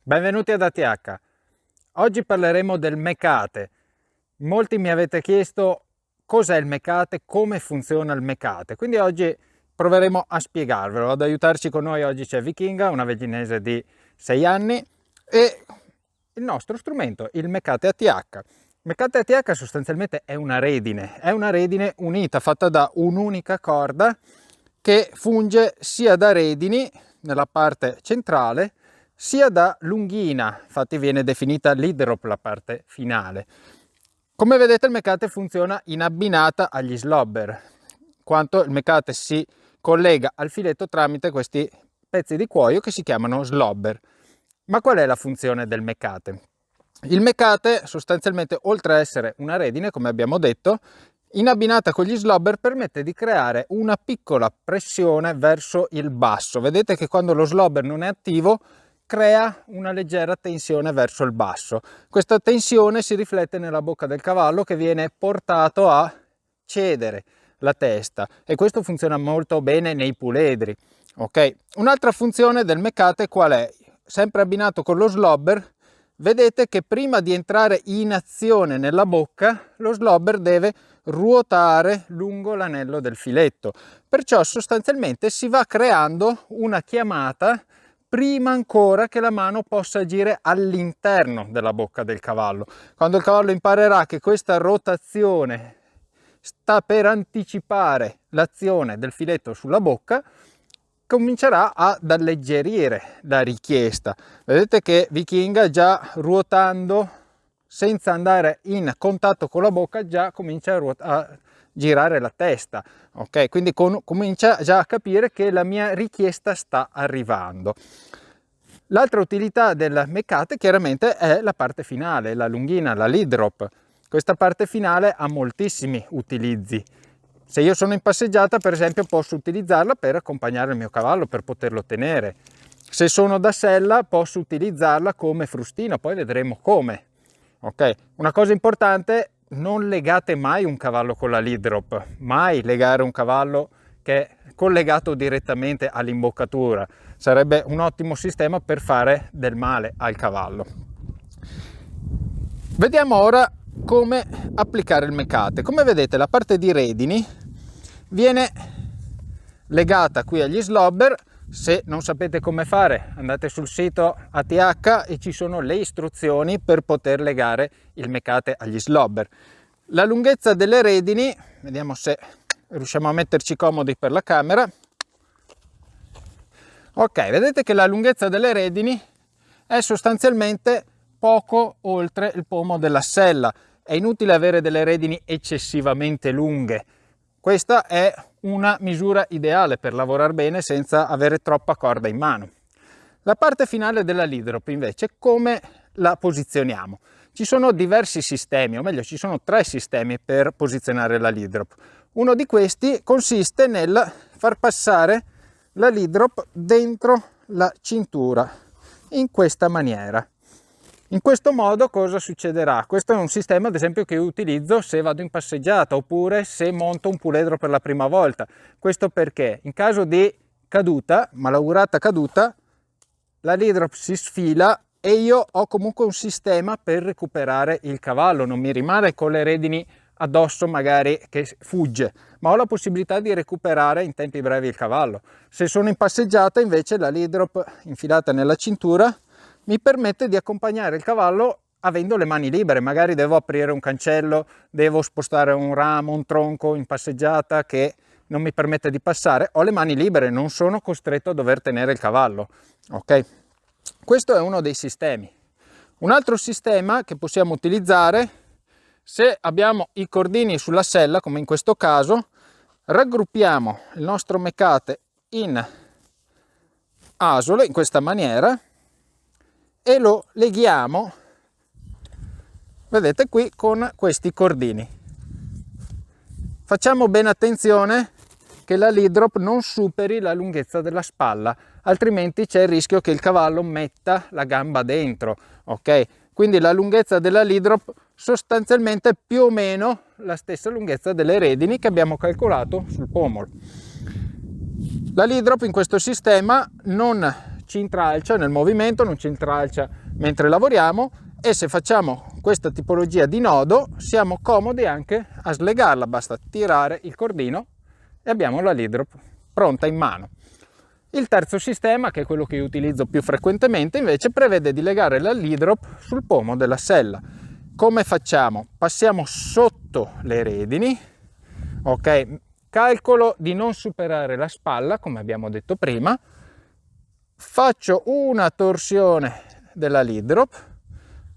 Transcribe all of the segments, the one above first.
Benvenuti ad ATH. Oggi parleremo del mecate. Molti mi avete chiesto cos'è il mecate, come funziona il mecate, quindi oggi proveremo a spiegarvelo. Ad aiutarci con noi oggi c'è Vichinga, una veginese di 6 anni, e il nostro strumento, il mecate ATH. Il mecate ATH sostanzialmente è una redine unita, fatta da un'unica corda che funge sia da redini nella parte centrale sia da lunghina, infatti viene definita l'hidrop la parte finale. Come vedete il mecate funziona in abbinata agli slobber, quanto il mecate si collega al filetto tramite questi pezzi di cuoio che si chiamano slobber. Ma qual è la funzione del mecate? Il mecate sostanzialmente, oltre a essere una redine, come abbiamo detto, in abbinata con gli slobber permette di creare una piccola pressione verso il basso. Vedete che quando lo slobber non è attivo crea una leggera tensione verso il basso. Questa tensione si riflette nella bocca del cavallo che viene portato a cedere la testa e questo funziona molto bene nei puledri. Ok, un'altra funzione del mecate qual è? Sempre abbinato con lo slobber, vedete che prima di entrare in azione nella bocca lo slobber deve ruotare lungo l'anello del filetto, perciò sostanzialmente si va creando una chiamata prima ancora che la mano possa agire all'interno della bocca del cavallo. Quando il cavallo imparerà che questa rotazione sta per anticipare l'azione del filetto sulla bocca, comincerà ad alleggerire la richiesta. Vedete che Vichinga già ruotando senza andare in contatto con la bocca già comincia a girare la testa, ok? Quindi comincia già a capire che la mia richiesta sta arrivando. L'altra utilità del mecate chiaramente è la parte finale, la lunghina, la lead drop. Questa parte finale ha moltissimi utilizzi. Se io sono in passeggiata, per esempio, posso utilizzarla per accompagnare il mio cavallo, per poterlo tenere. Se sono da sella, posso utilizzarla come frustino, poi vedremo come. Ok, una cosa importante, non legate mai un cavallo con la lead drop, mai legare un cavallo che è collegato direttamente all'imboccatura, sarebbe un ottimo sistema per fare del male al cavallo. Vediamo ora come applicare il mecate. Come vedete la parte di redini viene legata qui agli slobber. Se non sapete come fare, andate sul sito ATH e ci sono le istruzioni per poter legare il mecate agli slobber. La lunghezza delle redini, vediamo se riusciamo a metterci comodi per la camera. Ok, vedete che la lunghezza delle redini è sostanzialmente poco oltre il pomo della sella. È inutile avere delle redini eccessivamente lunghe. Questa è una misura ideale per lavorare bene senza avere troppa corda in mano. La parte finale della lead drop invece, come la posizioniamo? Ci sono diversi sistemi, o meglio ci sono 3 sistemi per posizionare la lead drop. Uno di questi consiste nel far passare la lead drop dentro la cintura in questa maniera. In questo modo cosa succederà? Questo è un sistema ad esempio che io utilizzo se vado in passeggiata oppure se monto un puledro per la prima volta. Questo perché in caso di caduta, malaugurata caduta, la lead drop si sfila e io ho comunque un sistema per recuperare il cavallo, non mi rimane con le redini addosso magari che fugge, ma ho la possibilità di recuperare in tempi brevi il cavallo. Se sono in passeggiata invece la lead drop infilata nella cintura mi permette di accompagnare il cavallo avendo le mani libere, magari devo aprire un cancello, devo spostare un ramo, un tronco in passeggiata che non mi permette di passare, ho le mani libere, non sono costretto a dover tenere il cavallo, ok? Questo è uno dei sistemi. Un altro sistema che possiamo utilizzare, se abbiamo i cordini sulla sella, come in questo caso, raggruppiamo il nostro mecate in asole in questa maniera e lo leghiamo, vedete qui, con questi cordini. Facciamo bene attenzione che la lead drop non superi la lunghezza della spalla, altrimenti c'è il rischio che il cavallo metta la gamba dentro, ok? Quindi la lunghezza della lead drop sostanzialmente è più o meno la stessa lunghezza delle redini che abbiamo calcolato sul pommel. La lead drop in questo sistema non ci intralcia nel movimento, non ci intralcia mentre lavoriamo, e se facciamo questa tipologia di nodo siamo comodi anche a slegarla, basta tirare il cordino e abbiamo la lead drop pronta in mano. Il terzo sistema, che è quello che io utilizzo più frequentemente, invece prevede di legare la lead drop sul pomo della sella. Come facciamo? Passiamo sotto le redini, ok? Calcolo di non superare la spalla, come abbiamo detto prima, faccio una torsione della lead drop,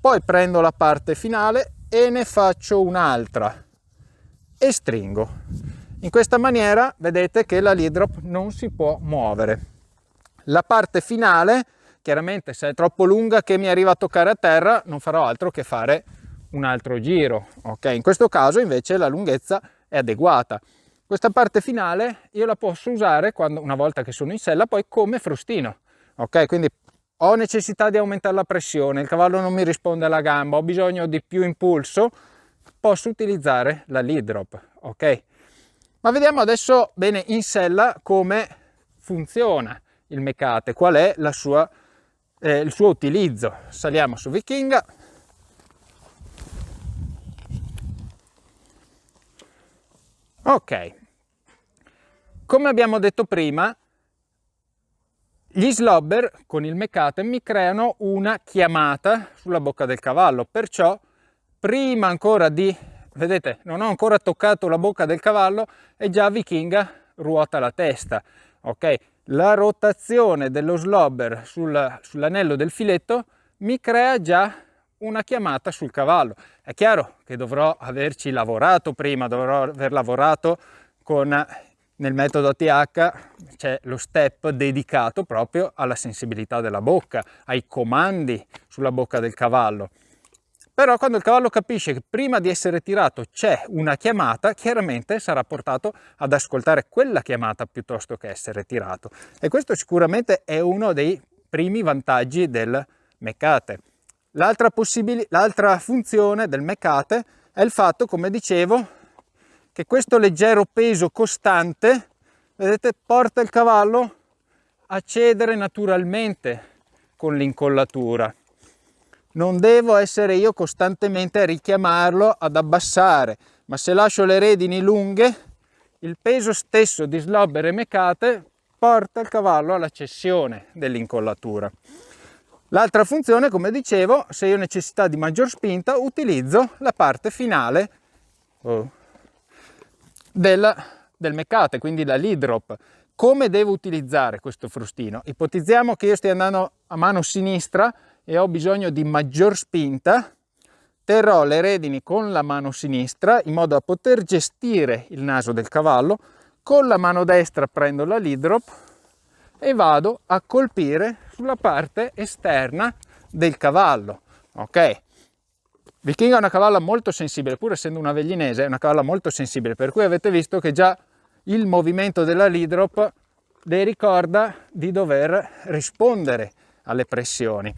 poi prendo la parte finale e ne faccio un'altra e stringo. In questa maniera vedete che la lead drop non si può muovere. La parte finale, chiaramente se è troppo lunga che mi arriva a toccare a terra, non farò altro che fare un altro giro, ok? In questo caso invece la lunghezza è adeguata. Questa parte finale io la posso usare una volta che sono in sella poi come frustino, ok? Quindi ho necessità di aumentare la pressione, il cavallo non mi risponde alla gamba, ho bisogno di più impulso, posso utilizzare la lead drop, ok? Ma vediamo adesso bene in sella come funziona il mecate, qual è il suo utilizzo. Saliamo su Vichinga. Ok, come abbiamo detto prima, gli slobber con il mecate mi creano una chiamata sulla bocca del cavallo, perciò prima ancora di, vedete, non ho ancora toccato la bocca del cavallo e già Vichinga ruota la testa, ok? La rotazione dello slobber sull'anello del filetto mi crea già una chiamata sul cavallo. È chiaro che dovrò averci lavorato prima, dovrò aver lavorato nel metodo ATH, c'è lo step dedicato proprio alla sensibilità della bocca, ai comandi sulla bocca del cavallo. Però quando il cavallo capisce che prima di essere tirato c'è una chiamata, chiaramente sarà portato ad ascoltare quella chiamata piuttosto che essere tirato. E questo sicuramente è uno dei primi vantaggi del mecate. L'altra funzione del mecate è il fatto, come dicevo, che questo leggero peso costante, vedete, porta il cavallo a cedere naturalmente con l'incollatura. Non devo essere io costantemente a richiamarlo ad abbassare, ma se lascio le redini lunghe, il peso stesso di slobber e mecate porta il cavallo alla cessione dell'incollatura. L'altra funzione, come dicevo, se io ho necessità di maggior spinta, utilizzo la parte finale del mecate, quindi la lead drop. Come devo utilizzare questo frustino? Ipotizziamo che io stia andando a mano sinistra e ho bisogno di maggior spinta, terrò le redini con la mano sinistra in modo da poter gestire il naso del cavallo, con la mano destra prendo la lead drop e vado a colpire sulla parte esterna del cavallo, ok? Vichinga è una cavalla molto sensibile, pur essendo una vegllinese, è una cavalla molto sensibile, per cui avete visto che già il movimento della lead drop le ricorda di dover rispondere alle pressioni.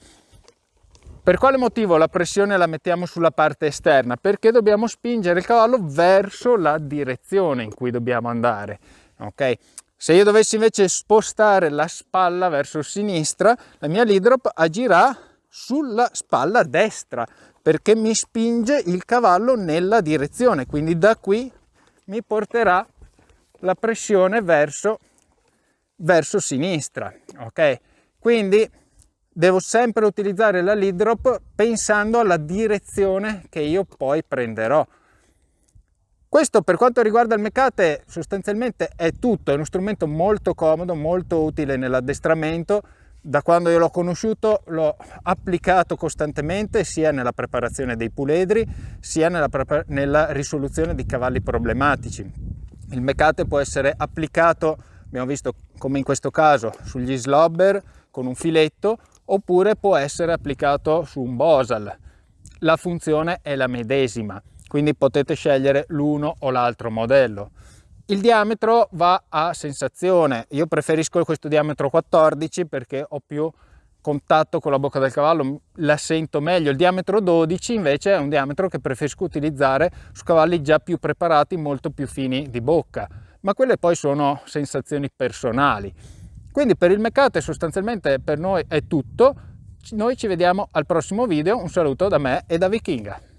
Per quale motivo la pressione la mettiamo sulla parte esterna? Perché dobbiamo spingere il cavallo verso la direzione in cui dobbiamo andare, ok? Se io dovessi invece spostare la spalla verso sinistra, la mia lead drop agirà sulla spalla destra, perché mi spinge il cavallo nella direzione, quindi da qui mi porterà la pressione verso sinistra, ok? Quindi devo sempre utilizzare la lead drop pensando alla direzione che io poi prenderò. Questo per quanto riguarda il mecate sostanzialmente è tutto, è uno strumento molto comodo, molto utile nell'addestramento. Da quando io l'ho conosciuto l'ho applicato costantemente sia nella preparazione dei puledri sia nella risoluzione di cavalli problematici. Il mecate può essere applicato, abbiamo visto come in questo caso, sugli slobber con un filetto, oppure può essere applicato su un bosal. La funzione è la medesima, quindi potete scegliere l'uno o l'altro modello. Il diametro va a sensazione, io preferisco questo diametro 14 perché ho più contatto con la bocca del cavallo, la sento meglio. Il diametro 12 invece è un diametro che preferisco utilizzare su cavalli già più preparati, molto più fini di bocca, ma quelle poi sono sensazioni personali. Quindi per il Mecate sostanzialmente per noi è tutto. Noi ci vediamo al prossimo video. Un saluto da me e da Vichinga.